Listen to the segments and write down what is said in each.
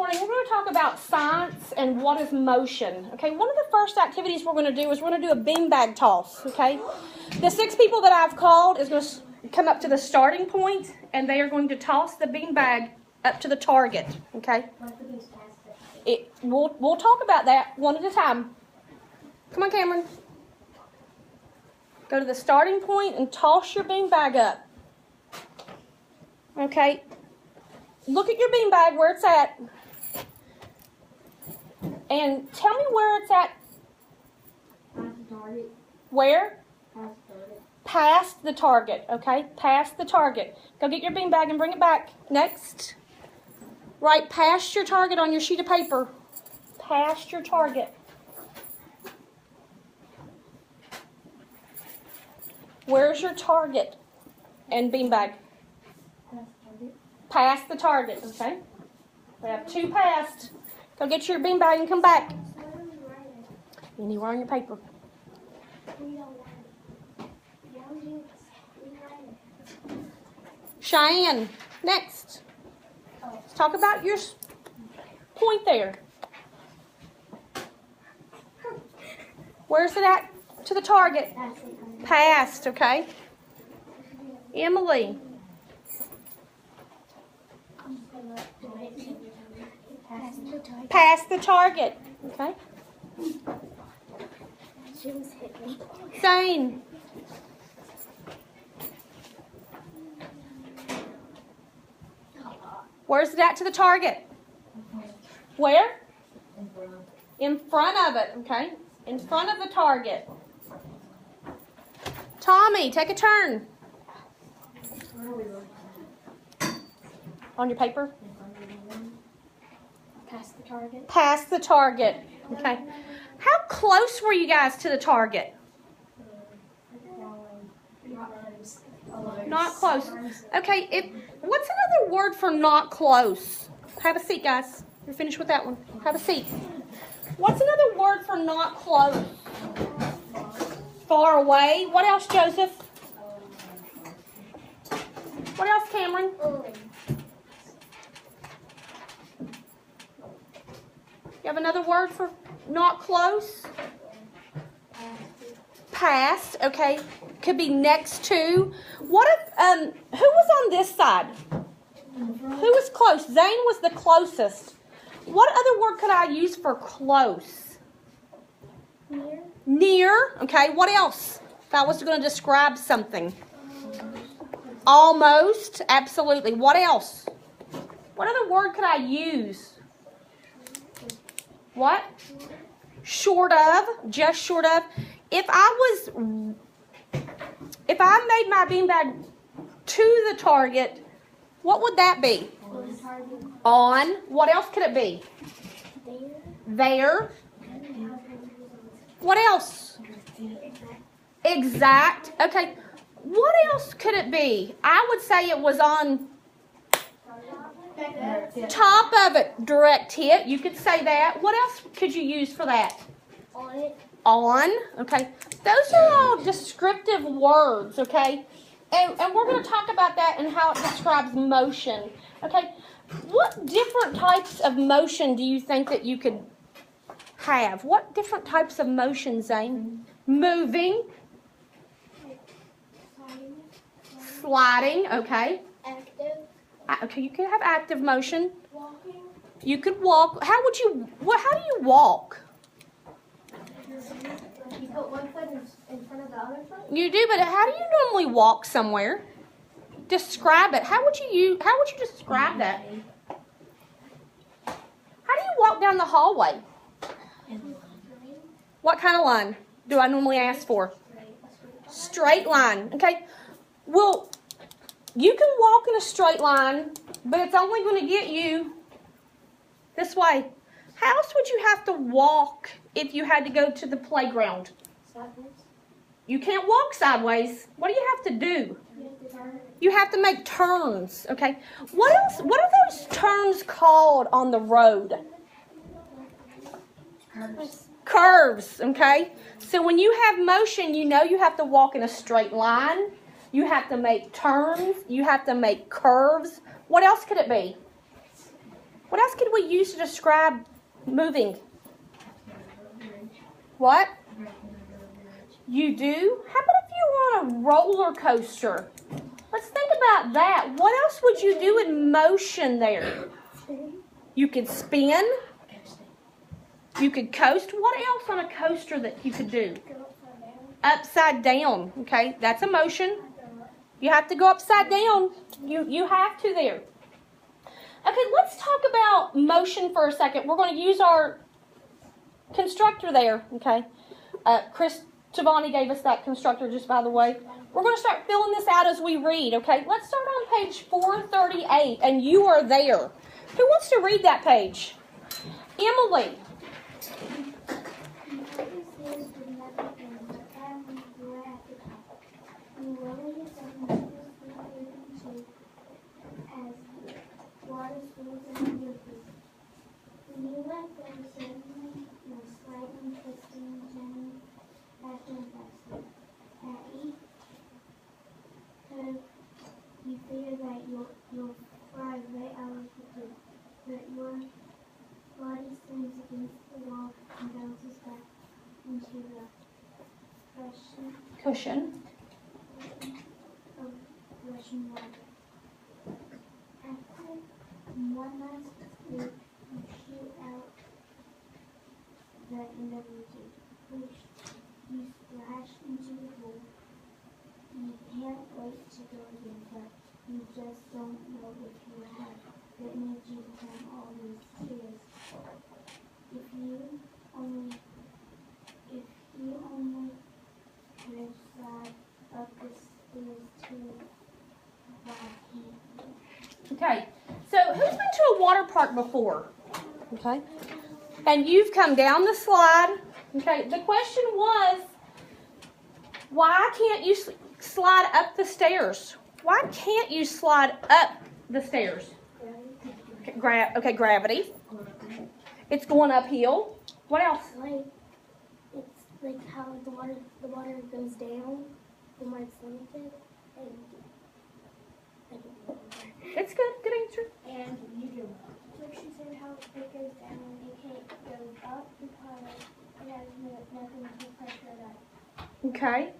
morning, we're going to talk about science and what is motion. Okay, one of the first activities we're going to do is we're going to do a beanbag toss. Okay, the 6 people that I've called is going to come up to the starting point, and they are going to toss the beanbag up to the target. Okay, we'll talk about that one at a time. Come on, Cameron. Go to the starting point and toss your beanbag up. Okay. Look at your beanbag, where it's at. And tell me where it's at. Past the target. Where? Past the target. Past the target, okay? Past the target. Go get your beanbag and bring it back. Next. Right past your target on your sheet of paper. Past your target. Where's your target and beanbag? Past the target, okay? We have 2 past. Go get your beanbag and come back. Anywhere on your paper. Cheyenne, next. Let's talk about your point there. Where's it at to the target? Past, okay? Emily. Past the target. Okay. Zane. Where's it at to the target? Where? In front of it. Okay. In front of the target. Tommy, take a turn. On your paper? Past the target. Past the target. Okay. How close were you guys to the target? Not close. Okay. What's another word for not close? Have a seat, guys. You're finished with that one. Have a seat. What's another word for not close? Far away. What else, Joseph? What else, Cameron? You have another word for not close? Past, okay. Could be next to. What if, who was on this side? Who was close? Zane was the closest. What other word could I use for close? Near. Near, okay. What else? If I was going to describe something. Almost, absolutely. What else? What other word could I use? What? Short of, just short of. If I made my beanbag to the target, what would that be? On. What else could it be? There. What else? Exact. Okay. What else could it be? I would say it was on top of it. Direct hit. You could say that. What else could you use for that? On it. On. Okay. Those are all descriptive words, okay? And we're going to talk about that and how it describes motion. Okay. What different types of motion do you think that you could have? What different types of motion, Zane? Moving. Sliding, okay. Active. Okay, you could have active motion. Walking. You could walk. How do you walk? You put one foot in front of the other foot? You do, but how do you normally walk somewhere? Describe it. How would you describe that? How do you walk down the hallway? What kind of line do I normally ask for? Straight line. Okay. Well, you can walk in a straight line, but it's only going to get you this way. How else would you have to walk if you had to go to the playground? Sideways. You can't walk sideways. What do you have to do? You have to make turns, okay? What else? What are those turns called on the road? Curves, okay? So when you have motion, you know you have to walk in a straight line. You have to make turns. You have to make curves. What else could it be? What else could we use to describe moving? What? You do? How about if you were on a roller coaster? Let's think about that. What else would you do in motion there? You could spin. You could coast. What else on a coaster that you could do? Upside down. Okay, that's a motion. You have to go upside down. You have to there. Okay, let's talk about motion for a second. We're going to use our constructor there. Okay, Chris Giovanni gave us that constructor, just by the way. We're going to start filling this out as we read. Okay, let's start on page 438, and you are there. Who wants to read that page? Emily. You fear that you'll fly right out of the blue, but your body slams against the wall and bounces back into the cushion of rushing water. After one last leap, you shoot out the end of your teeth. You splash into the pool. You can't wait to go again, but you just don't know if you have the energy to climb all these stairs. If you only could slide up the stairs too, why can't you? Okay, so who's been to a water park before? Okay, and you've come down the slide. Okay, the question was, why can't you slide up the stairs? Why can't you slide up the stairs? Okay, gravity. It's going uphill. What else? It's like how the water goes down from where it's limited, and It's good. Good answer. and you do. Like she said, how it goes down, it can't go up because it has nothing to pressure it up. Okay.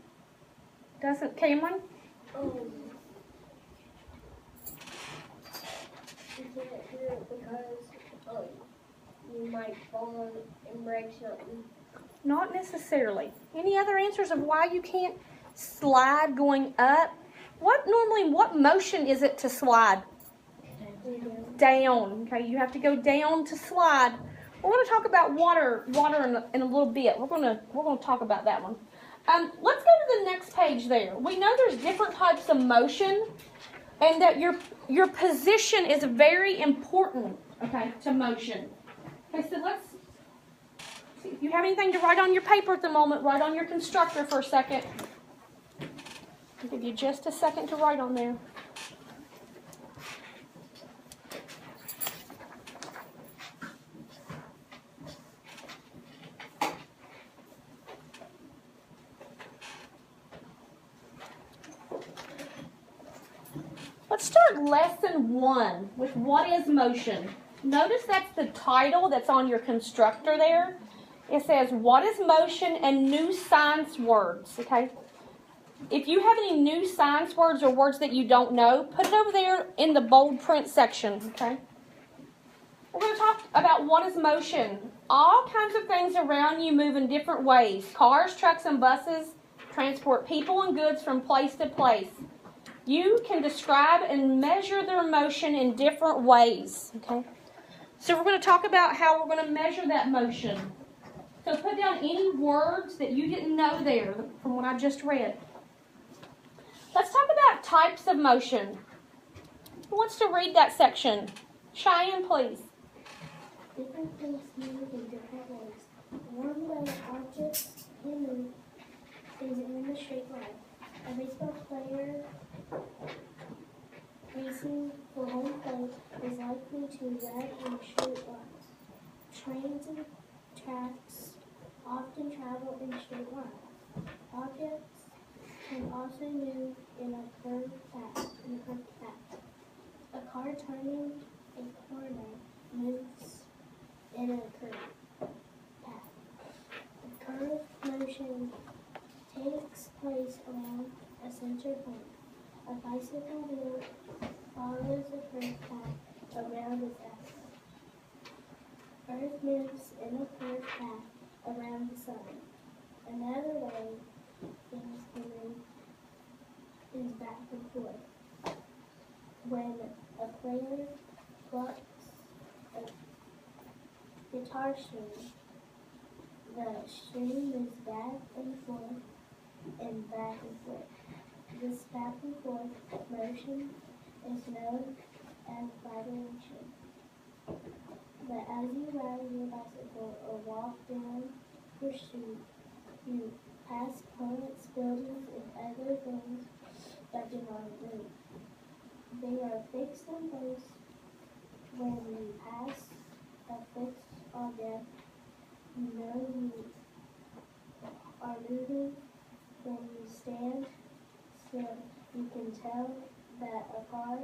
Doesn't Cameron? You can't do it because you might fall and break something. Not necessarily. Any other answers of why you can't slide going up? What motion is it to slide? Down. Okay, you have to go down to slide. We're going to talk about water in a little bit. We're going to talk about that one. Let's go to the next page there. We know there's different types of motion, and that your position is very important, okay, to motion. Okay, so let's see if you have anything to write on your paper at the moment. Write on your constructor for a second. I'll give you just a second to write on there. Let's start lesson 1 with what is motion. Notice that's the title that's on your constructor there. It says, what is motion and new science words, okay? If you have any new science words or words that you don't know, put it over there in the bold print section, okay? We're going to talk about what is motion. All kinds of things around you move in different ways. Cars, trucks, and buses transport people and goods from place to place. You can describe and measure their motion in different ways, okay? So we're going to talk about how we're going to measure that motion. So put down any words that you didn't know there from what I just read. Let's talk about types of motion. Who wants to read that section? Cheyenne, please. Different things move in different ways. One way objects can move is in a straight line. A baseball player racing for home plate is likely to run in straight lines. Trains and tracks often travel in straight lines. Objects can also move in a curved path. A car turning a corner moves in a curved path. The curved motion takes place around a center point. A bicycle wheel follows a curved path around its axis. Earth moves in a curved path around the sun. Another way things can move is back and forth. When a player plucks a guitar string, the string moves back and forth and back and forth. This back and forth motion is known as vibration. But as you ride your bicycle or walk down your street, you pass plants, buildings, and other things that do not move. They are fixed in place. When you pass a fixed object, you know you are moving. When you stand still, you can tell that a car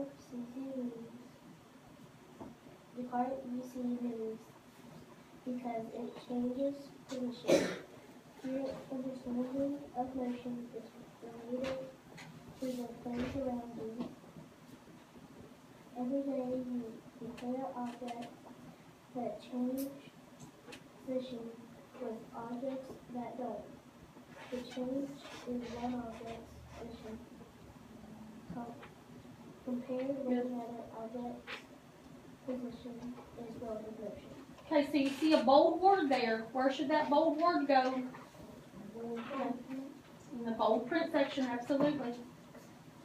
the car you see moves because it changes position. Your understanding of motion is related to the things around you. Every day you compare objects that change position with objects that don't. The change in one object's position compared with another object's position is relative motion. Okay, so you see a bold word there. Where should that bold word go? In the bold print section, absolutely.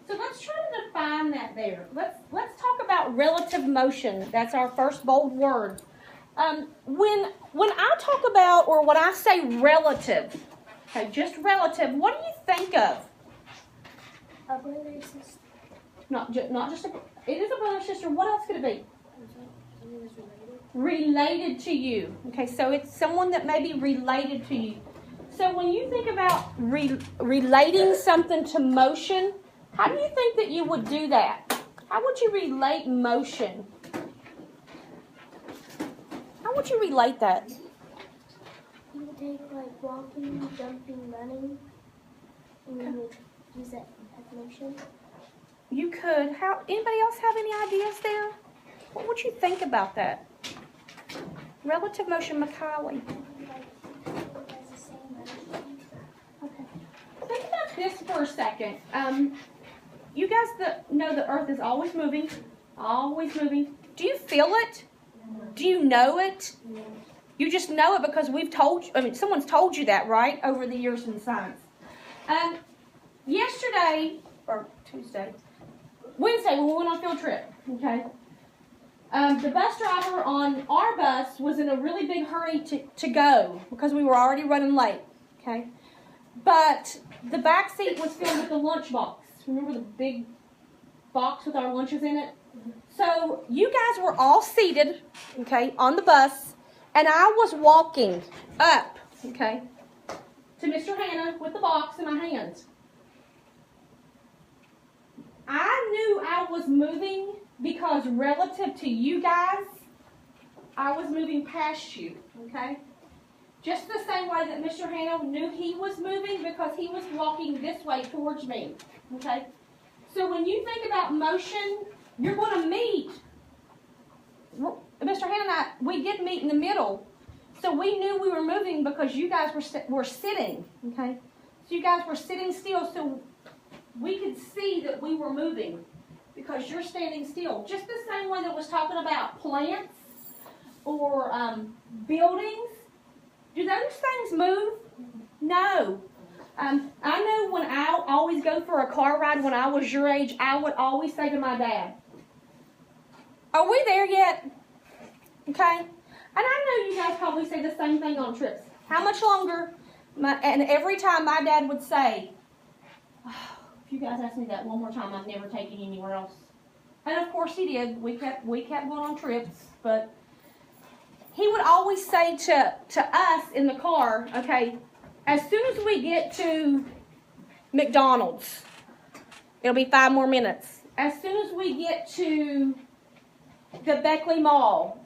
So let's try to define that there. Let's talk about relative motion. That's our first bold word. When I talk about, or when I say relative, okay, just relative, what do you think of? A brother and sister. Not just a, it is a brother or sister. What else could it be? Related to you. Okay, so it's someone that may be related to you. So when you think about relating something to motion, how do you think that you would do that? How would you relate motion? How would you relate that? You would take like walking, jumping, running, and you would use that as motion. You could. Anybody else have any ideas there? What would you think about that? Relative motion, Macaulay. Okay. Think about this for a second. You guys know the earth is always moving. Always moving. Do you feel it? Do you know it? You just know it because someone's told you that, right? Over the years in science. Yesterday, or Wednesday, when we went on a field trip, okay? The bus driver on our bus was in a really big hurry to go because we were already running late, okay? But the back seat was filled with the lunch box. Remember the big box with our lunches in it? So you guys were all seated, okay, on the bus, and I was walking up, okay, to Mr. Hannah with the box in my hands. I knew I was moving because relative to you guys, I was moving past you, okay? Just the same way that Mr. Hannah knew he was moving because he was walking this way towards me, okay? So when you think about motion, you're going to meet. Mr. Hannah and I, we did meet in the middle. So we knew we were moving because you guys were sitting, okay? So you guys were sitting still, so we could see that we were moving because you're standing still. Just the same way that was talking about plants or buildings. Do those things move? No. I know when I always go for a car ride when I was your age, I would always say to my dad, "Are we there yet?" Okay? And I know you guys probably say the same thing on trips. How much longer? And every time my dad would say, "Oh, if you guys ask me that one more time, I'd never take you anywhere else." And of course he did. We kept going on trips, but he would always say to us in the car, okay, as soon as we get to McDonald's, it'll be 5 more minutes. As soon as we get to the Beckley Mall,